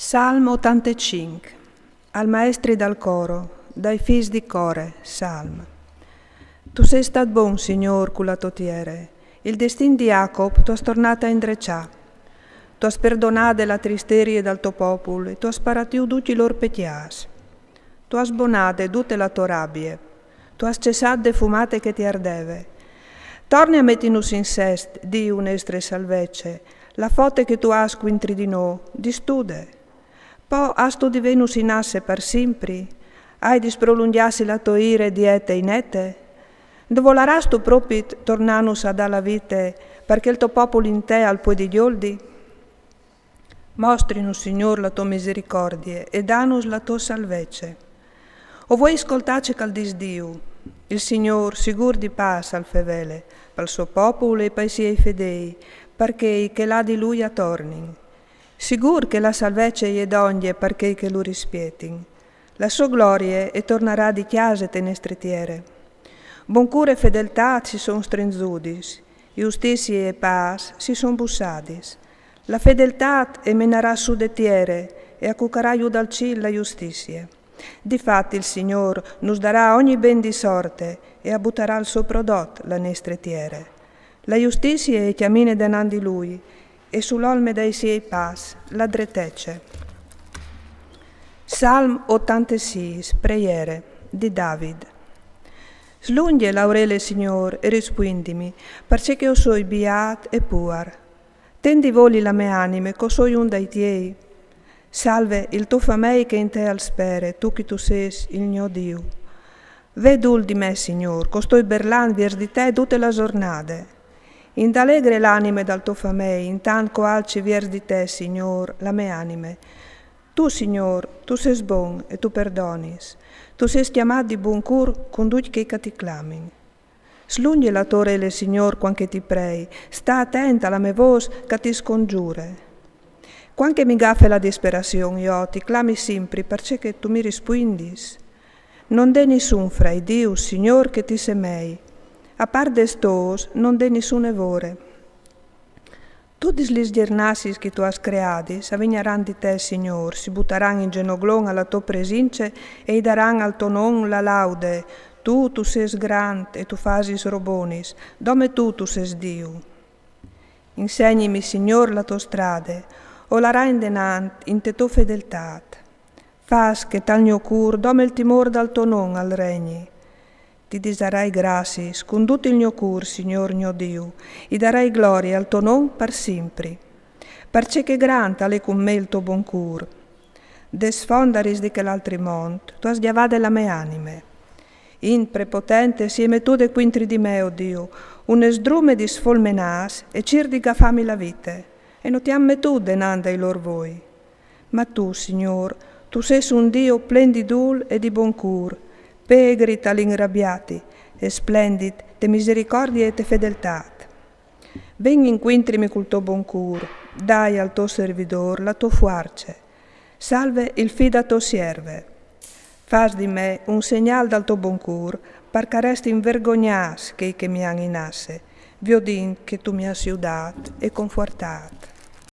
Salmo 85. Al maestri dal coro, dai fis di core, salm. Tu sei stat bon, Signor, con la totiere. Il destin di Jacob tu has tornata a indreccià. Tu has perdonate la tristerie dal tuo popolo e tu has paratiu tutti lor petias. Tu has bonate tutte la tua rabbie. Tu has cessat de fumate che ti ardeve. Torni a mettinus in sest, Dio nestre salvece, la fote che tu has quintri di no, distude. Po has tu divenus in asse per simpri, hai disprolungiassi la tua ire diete in ete? Dovolarás tu propit tornanus ad alla vite, perché il tuo popolo in te al poi di gioldi? Mostrinus, Signor, la tua misericordie e danus la tua salvece. O voi ascoltace cal disdiu, il Signor sigur di paz al fevele, per il suo popolo e per i suoi fedei, perché che là di lui attornin. Sigur che la salvece è d'ogni perché che lo rispietin. La sua gloria e tornerà di chiase tenestretiere. Boncure e fedeltà si son strenzudis, giustizia e paz si son bussadis. La fedeltà emenarà su de tiere e accucarà giù dal cielo la giustizia. Difatti il Signor nos darà ogni ben di sorte e abbutterà il suo prodotto la nestre tiere. La giustizia è chiamine denan di lui, e sull'olme dei suoi pas la dretece. Salm 86, preghiere di David. Slunghe l'aurele, Signor, e rispondimi, perché io soy beat e puar. Tendi voli la mia anime, co soy un dai tiei. Salve il tuo famei che in te al spere, tu che tu sei il mio Dio. Vedul di me, Signor, costoi berlan viers di te tutte la giornate. Ind'allegre l'anime dal tuo famei, intanto alci viers di te, Signor, la mia anime. Tu, Signor, tu sei bon e tu perdonis. Tu sei chiamato di buon cur con tutti che ti clamin. Slunghi la tua orele, Signor, quanche ti prei. Sta attenta alla mia voce che ti scongiure. Quanche mi gaffe la disperazione, io ti clami sempre, perché tu mi rispondis. Non de nessun frei Dio, Signor, che ti semei. A par destos, non de nessun evore. Tutti gli sgernassi che tu has creati, s'avvigneranno di te, Signor, si butteranno in genoglon alla tua presenza e daranno al tuo nome la laude. Tu sei grande e tu fasis robonis, dome tu sei Dio. Insegnimi, Signor, la tua strade, o la rain denant in te tua fedeltà. Fas che tal mio cur dome il timor dal tuo nome al regni. Ti disarai gratis, con tutto il mio cur, Signor mio Dio, e darai gloria al tuo nome per sempre. Perché che grande è con me il tuo buon cur. Desfondaris di che l'altri mont, tu has chiavate la mia anime. In prepotente sieme tu de quintri di me, o Dio, un esdrume di sfolmenas e cirdiga fammi la vite, e non ti amme tu denanda i lor voi. Ma tu, Signor, tu sei un Dio plen di dul e di buon cur, pegri tal'inrabbiati, e splendid te misericordie e te fedeltà. Ven inquintrimi col tuo buon cur, dai al tuo servidor la tua fuarce. Salve il fidato sierve. Fas di me un segnal dal tuo buon cur, perché resti invergognas che mi han in asse, viodin che tu mi has aiutat e confortat.